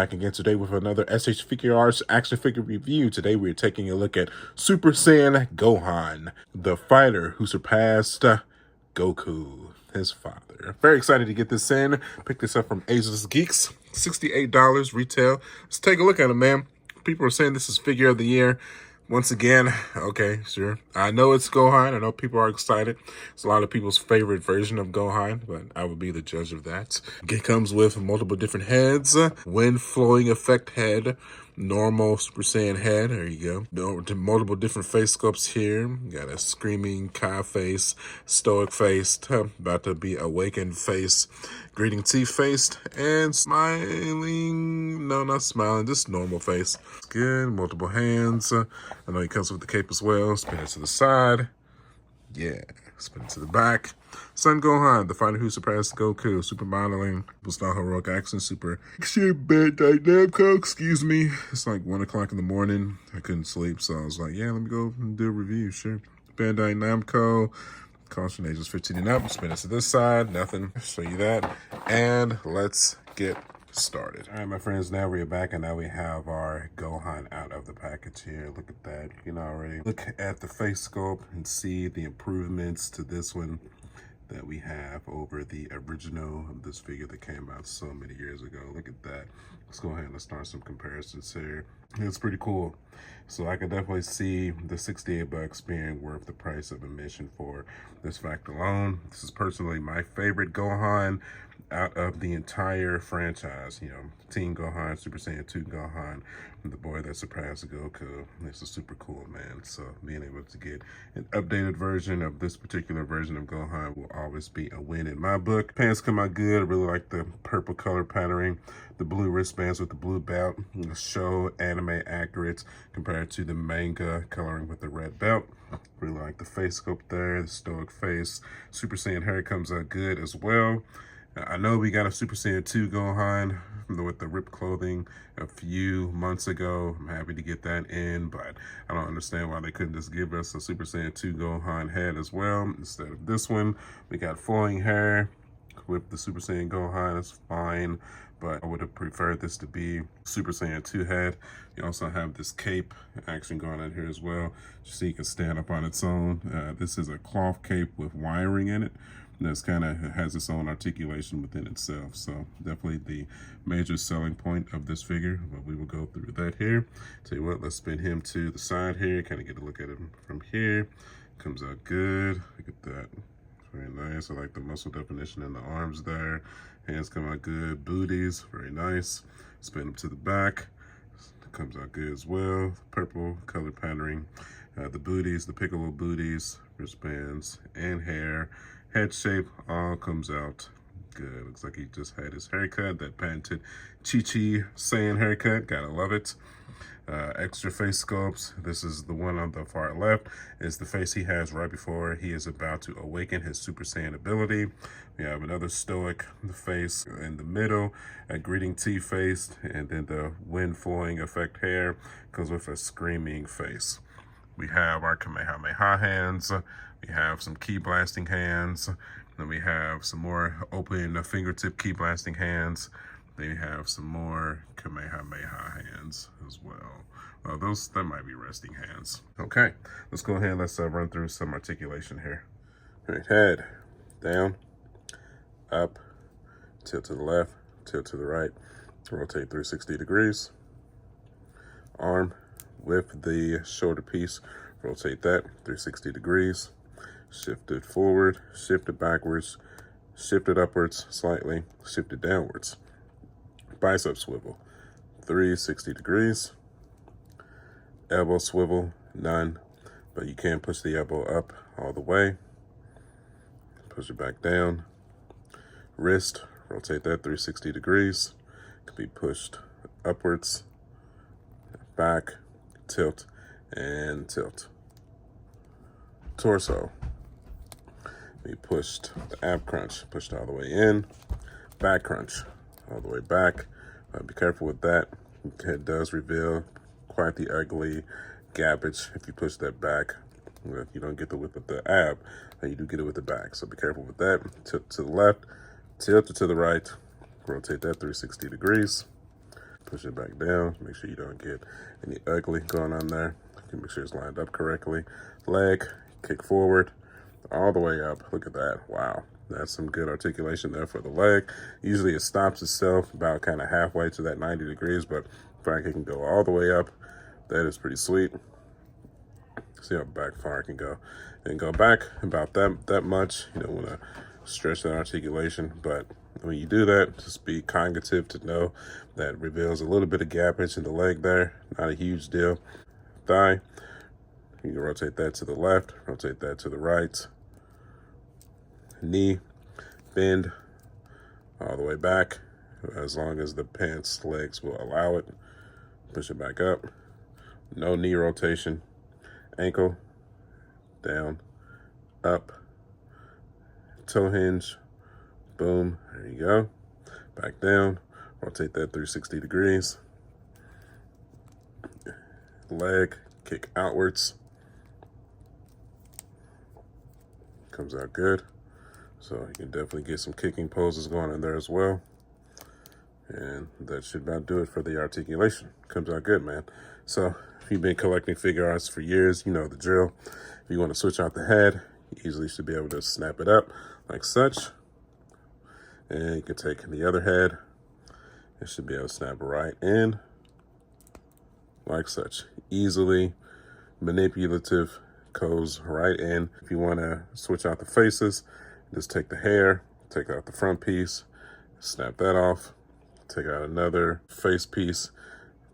back again today with another SH Figuarts action figure review. Today we're taking a look at Super Saiyan Gohan, the fighter who surpassed Goku, his father. Very excited to get this in. Picked this up from Ageless Geeks, $68 retail. Let's take a look at it, man. People are saying this is figure of the year. Once again, okay, sure. I know it's Gohan. I know people are excited. It's a lot of people's favorite version of Gohan, but I would be the judge of that. It comes with multiple different heads. Wind flowing effect head. Normal Super Saiyan head. There you go. Multiple different face sculpts here. Got a screaming Kai face, stoic face, about to be awakened face, greeting teeth faced, and smiling. No, not smiling, just normal face. It's good. Multiple hands. I know he comes with the cape as well. Spin it to the side. Yeah, spin it to the back. Son Gohan, the fighter who surpassed Goku. Super modeling, style heroic action, super Bandai Namco, excuse me. It's like 1 o'clock in the morning. I couldn't sleep, so I was like, yeah, let me go and do a review, sure. Bandai Namco, caution ages 15 and up. Spin it to this side, nothing. Show you that. And let's get started. All right, my friends, now we're back, and now we have our Gohan out of the package here. Look at that. You can already look at the face sculpt and see the improvements to this one that we have over the original of this figure that came out so many years ago. Look at that. Let's go ahead and let's start some comparisons here. It's pretty cool. So I can definitely see the $68 being worth the price of admission for this fact alone. This is personally my favorite Gohan out of the entire franchise. You know, Team Gohan, Super Saiyan 2 Gohan, the boy that surpassed Goku. This is super cool, man. So being able to get an updated version of this particular version of Gohan will always be a win in my book. Pants come out good. I really like the purple color patterning, the blue wristbands with the blue belt, show anime accurate compared to the manga coloring with the red belt. Really like the face sculpt there, the stoic face. Super Saiyan hair comes out good as well. I know we got a Super Saiyan 2 Gohan with the ripped clothing a few months ago. I'm happy to get that in, but I don't understand why they couldn't just give us a Super Saiyan 2 Gohan head as well instead of this one. We got flowing hair with the Super Saiyan Gohan. It's fine, but I would have preferred this to be Super Saiyan 2 head. You also have this cape action going on here as well, just so you can stand up on its own. This is a cloth cape with wiring in it. That's kind of has its own articulation within itself. So definitely the major selling point of this figure, but we will go through that here. Tell you what, let's spin him to the side here, kind of get a look at him from here. Comes out good. Look at that. Very nice. I like the muscle definition in the arms there. Hands come out good. Booties, very nice. Spin him to the back. Comes out good as well. Purple color patterning. The booties, the Piccolo booties, wristbands, and hair. Head shape all comes out good. Looks like he just had his haircut, that patented Chi-Chi Saiyan haircut. Gotta love it. Extra face sculpts. This is the one on the far left. Is the face he has right before he is about to awaken his Super Saiyan ability. We have another stoic face in the middle, a greeting T face, and then the wind flowing effect hair goes with a screaming face. We have our Kamehameha hands. We have some key blasting hands. Then we have some more open fingertip key blasting hands. Then we have some more Kamehameha hands as well. That might be resting hands. Okay, let's go ahead and let's run through some articulation here. All right, head, down, up, tilt to the left, tilt to the right, rotate 360 degrees. Arm with the shoulder piece, rotate that 360 degrees. Shift it forward, shift it backwards, shift it upwards slightly, shift it downwards. Bicep swivel, 360 degrees. Elbow swivel, none, but you can push the elbow up all the way. Push it back down. Wrist, rotate that 360 degrees. Can be pushed upwards, back, tilt, and tilt. Torso. We pushed the ab crunch, pushed all the way in. Back crunch, all the way back. Be careful with that. It does reveal quite the ugly gappage if you push that back. If you don't get the width of the ab, you do get it with the back. So be careful with that. Tilt to the left, tilt it to the right. Rotate that 360 degrees. Push it back down. Make sure you don't get any ugly going on there. You can make sure it's lined up correctly. Leg, kick forward, all the way up. Look at that. Wow. That's some good articulation there for the leg. Usually it stops itself about kind of halfway to that 90 degrees, but front kick can go all the way up. That is pretty sweet. See how back far I can go. And go back about that much. You don't want to stretch that articulation, but when you do that, just be cognitive to know that reveals a little bit of gappage in the leg there. Not a huge deal. Thigh, you can rotate that to the left, rotate that to the right. Knee, bend all the way back, as long as the pants legs will allow it. Push it back up. No knee rotation. Ankle, down, up, toe hinge, boom, there you go. Back down, rotate that 360 degrees. Leg, kick outwards. Comes out good. So you can definitely get some kicking poses going in there as well. And that should about do it for the articulation. Comes out good, man. So if you've been collecting Figuarts for years, you know the drill. If you want to switch out the head, you easily should be able to snap it up like such. And you can take the other head. It should be able to snap right in like such. Easily manipulative, goes right in. If you want to switch out the faces, just take the hair, take out the front piece, snap that off, take out another face piece,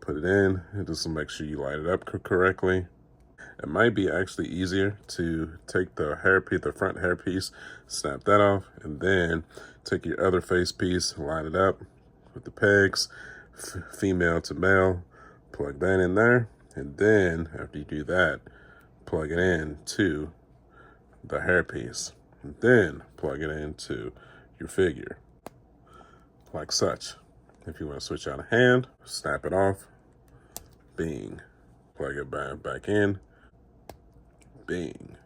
put it in, and just make sure you line it up correctly. It might be actually easier to take the hairpiece, the front hairpiece, snap that off, and then take your other face piece, line it up with the pegs, female to male, plug that in there, and then after you do that, plug it in to the hairpiece, and then plug it into your figure, like such. If you want to switch out a hand, snap it off, bing, plug it back in, bing.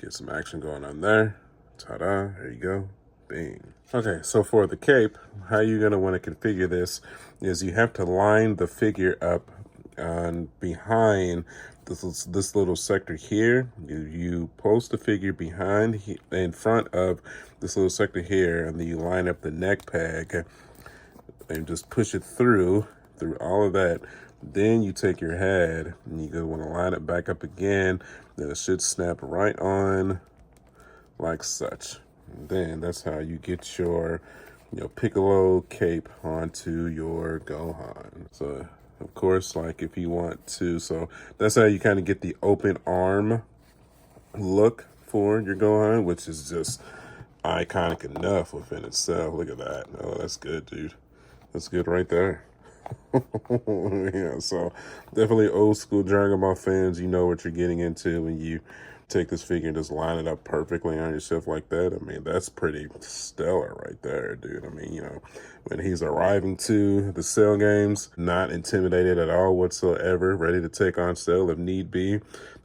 Get some action going on there. Ta-da, there you go, bing. Okay, so for the cape, how you're gonna want to configure this is you have to line the figure up on behind this little sector here. You post the figure behind, in front of this little sector here, and then you line up the neck peg and just push it through all of that. Then you take your head and you want to line it back up again. Then it should snap right on like such. And then that's how you get your Piccolo cape onto your Gohan. So of course, like if you want to, so that's how you kind of get the open arm look for your Gohan, which is just iconic enough within itself. Look at that. Oh, that's good, dude. That's good right there. Yeah, so definitely old school Dragon Ball fans, you know what you're getting into when you take this figure and just line it up perfectly on yourself like that. I mean, that's pretty stellar right there, dude. I mean, when he's arriving to the Cell games, not intimidated at all whatsoever, ready to take on Cell if need be. It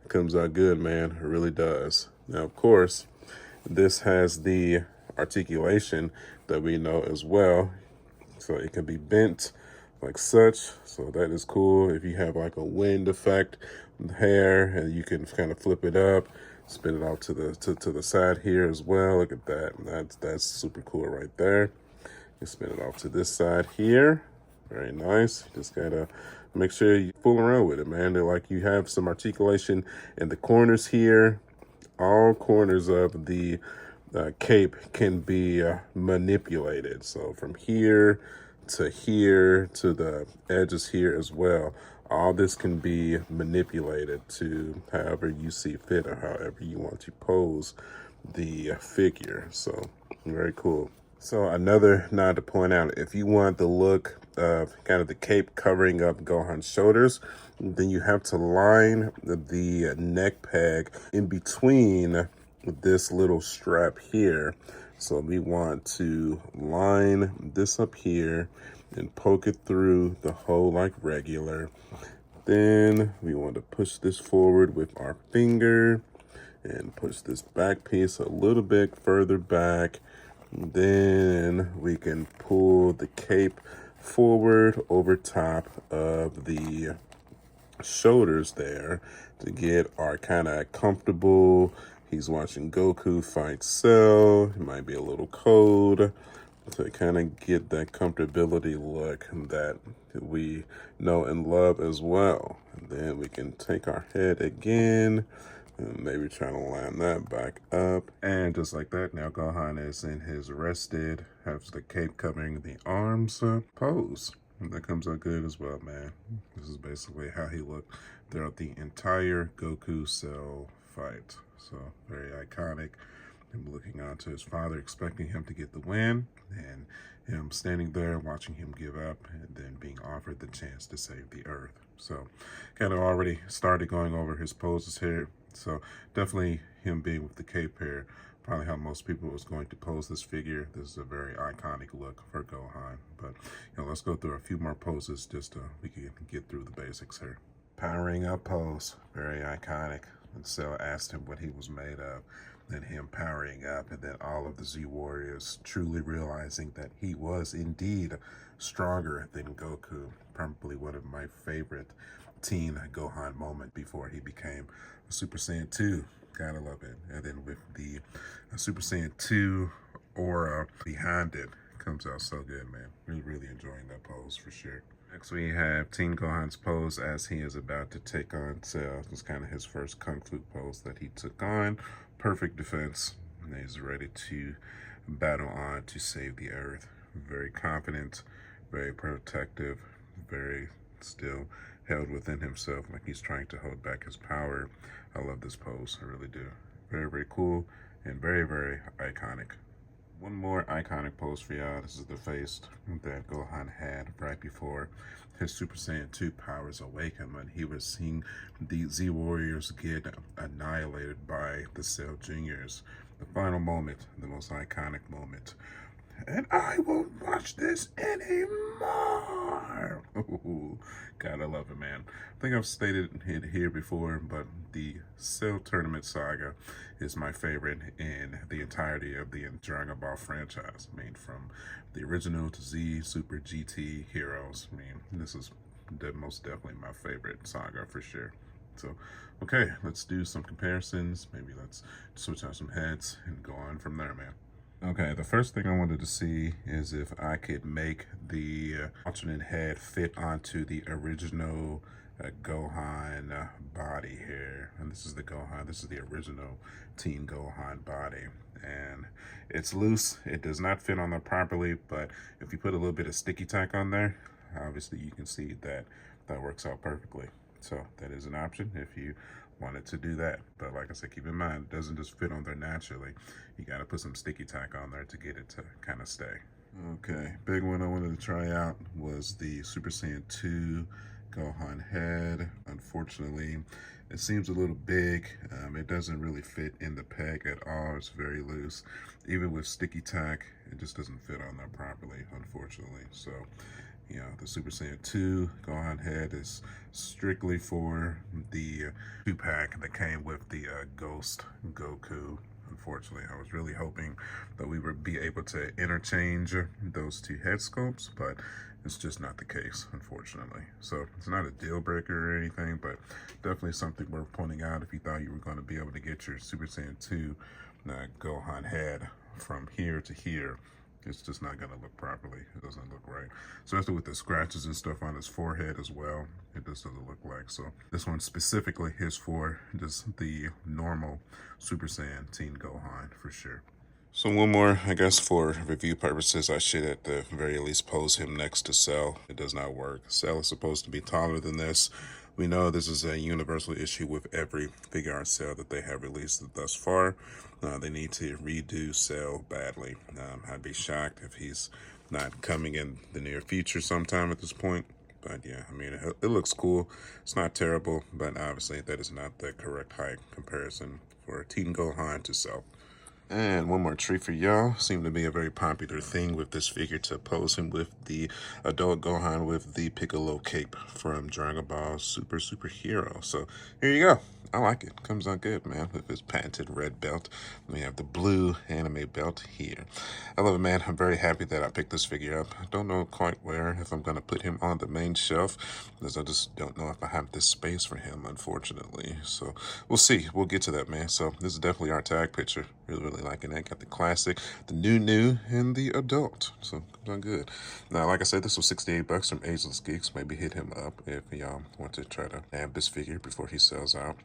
comes out good, man. It really does. Now, of course, this has the articulation that we know as well. So it can be bent like such. So that is cool. If you have like a wind effect hair, and you can kind of flip it up, spin it off to the side here as well. Look at that. That's super cool right there. You spin it off to this side here. Very nice. Just gotta make sure you fool around with it, man. They're like you have some articulation in the corners here. All corners of the cape can be manipulated. So from here to the edges here as well. All this can be manipulated to however you see fit or however you want to pose the figure. So very cool. So another nod to point out, if you want the look of kind of the cape covering up Gohan's shoulders, then you have to line the neck peg in between this little strap here. So we want to line this up here and poke it through the hole like regular. Then we want to push this forward with our finger and push this back piece a little bit further back. Then we can pull the cape forward over top of the shoulders there to get our kind of comfortable. He's watching Goku fight Cell. It might be a little cold to kind of get that comfortability look that we know and love as well. And then we can take our head again and maybe try to line that back up. And just like that, now Gohan is in his rested, has the cape covering the arms pose. And that comes out good as well, man. This is basically how he looked throughout the entire Goku Cell fight. So very iconic. Him looking on to his father, expecting him to get the win, and him standing there watching him give up and then being offered the chance to save the Earth. So kind of already started going over his poses here. So definitely him being with the cape here, probably how most people was going to pose this figure. This is a very iconic look for Gohan. But let's go through a few more poses just so we can get through the basics here. Powering up pose, very iconic. And Cell asked him what he was made of, then him powering up, and then all of the Z Warriors truly realizing that he was indeed stronger than Goku. Probably one of my favorite teen Gohan moment before he became a Super Saiyan 2. Gotta love it. And then with the Super Saiyan 2 aura behind it, comes out so good, man. Really enjoying that pose for sure. Next we have Teen Gohan's pose as he is about to take on Cell. This was kind of his first Kung Fu pose that he took on. Perfect defense. And he's ready to battle on to save the Earth. Very confident, very protective, very still held within himself, like he's trying to hold back his power. I love this pose, I really do. Very, very cool and very, very iconic. One more iconic pose for y'all. This is the face that Gohan had right before his Super Saiyan 2 powers awakened when he was seeing the Z Warriors get annihilated by the Cell Juniors. The final moment, the most iconic moment. And I won't watch this anymore. Ooh, gotta love it, man. I think I've stated it here before, but the Cell Tournament saga is my favorite in the entirety of the Dragon Ball franchise. I mean, from the original to Z, Super, GT, Heroes. I mean, this is most definitely my favorite saga for sure. So, okay, let's do some comparisons. Maybe let's switch out some heads and go on from there, man. Okay, the first thing I wanted to see is if I could make the alternate head fit onto the original Gohan body here. And this is the Gohan, this is the original Teen Gohan body. And it's loose, it does not fit on there properly, but if you put a little bit of sticky tack on there, obviously you can see that that works out perfectly. So that is an option if you wanted to do that. But like I said, keep in mind, it doesn't just fit on there naturally. You got to put some sticky tack on there to get it to kind of stay. Okay, big one I wanted to try out was the Super Saiyan 2 Gohan head. Unfortunately, it seems a little big. It doesn't really fit in the peg at all. It's very loose. Even with sticky tack, it just doesn't fit on there properly, unfortunately. So, the Super Saiyan 2 Gohan head is strictly for the 2-pack that came with the Ghost Goku. Unfortunately, I was really hoping that we would be able to interchange those two head sculpts, but it's just not the case, unfortunately. So it's not a deal breaker or anything, but definitely something worth pointing out if you thought you were going to be able to get your Super Saiyan 2 Gohan head from here to here. It's just not going to look properly. It doesn't look right. Especially with the scratches and stuff on his forehead as well. It just doesn't look like. So this one specifically is for just the normal Super Saiyan Teen Gohan for sure. So one more, I guess for review purposes, I should at the very least pose him next to Cell. It does not work. Cell is supposed to be taller than this. We know this is a universal issue with every Figuarts Cell that they have released thus far. They need to redo Cell badly. I'd be shocked if he's not coming in the near future sometime at this point. But yeah, I mean, it looks cool. It's not terrible, but obviously that is not the correct height comparison for Teen Gohan to Cell. And one more treat for y'all. Seemed to be a very popular thing with this figure to pose him with the adult Gohan with the Piccolo cape from Dragon Ball Super Hero. So here you go. I like it. Comes out good, man, with his patented red belt. We have the blue anime belt here. I love it, man. I'm very happy that I picked this figure up. I don't know quite where, if I'm going to put him on the main shelf, because I just don't know if I have this space for him, unfortunately. So we'll see. We'll get to that, man. So this is definitely our tag picture. Really liking that. Got the classic, the new, and the adult. So comes out good. Now, like I said, this was $68 from Ageless Geeks. Maybe hit him up if y'all want to try to have this figure before he sells out.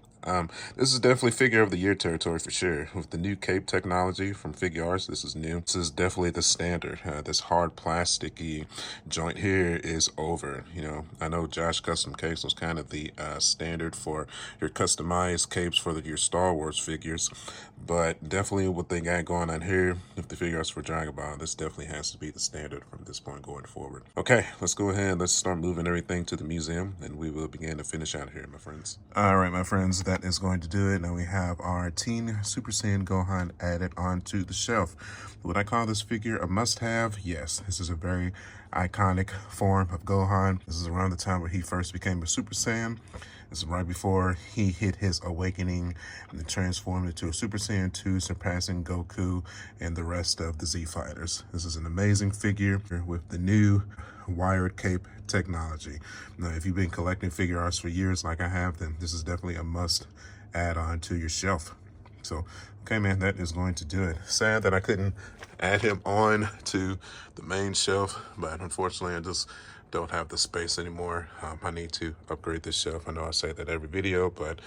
This is definitely figure of the year territory for sure. With the new cape technology from Figuarts, this is new. This is definitely the standard. This hard plasticky joint here is over. You know, I know Josh Custom Capes was kind of the standard for your customized capes for your Star Wars figures, but definitely what they got going on here with the Figuarts for Dragon Ball, this definitely has to be the standard from this point going forward. Okay, let's go ahead. Let's start moving everything to the museum, and we will begin to finish out here, my friends. All right, my friends, that is going to do it. Now we have our Teen Super Saiyan Gohan added onto the shelf. Would I call this figure a must-have? Yes, this is a very iconic form of Gohan. This is around the time where he first became a Super Saiyan. This is right before he hit his awakening and then transformed into a Super Saiyan 2, surpassing Goku and the rest of the Z Fighters. This is an amazing figure with the new wired cape technology. Now, if you've been collecting Figuarts for years like I have, then this is definitely a must add on to your shelf. So, okay, man, that is going to do it. Sad that I couldn't add him on to the main shelf, but unfortunately, I just don't have the space anymore. I need to upgrade this shelf. I know I say that every video, but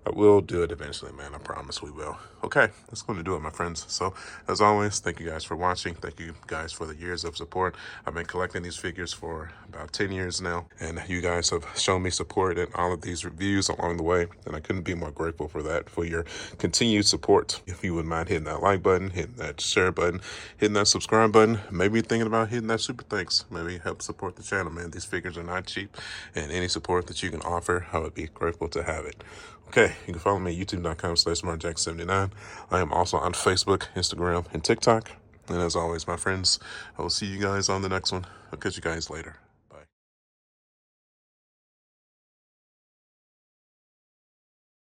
I will do it eventually, man. I promise we will. Okay, that's going to do it, my friends. So, as always, thank you guys for watching. Thank you guys for the years of support. I've been collecting these figures for about 10 years now, and you guys have shown me support in all of these reviews along the way, and I couldn't be more grateful for that, for your continued support. If you wouldn't mind hitting that like button, hitting that share button, hitting that subscribe button, maybe thinking about hitting that super thanks. Maybe help support the channel, man. These figures are not cheap, and any support that you can offer, I would be grateful to have it. Okay, you can follow me at youtube.com/smartjack79. I am also on Facebook, Instagram, and TikTok. And as always, my friends, I will see you guys on the next one. I'll catch you guys later.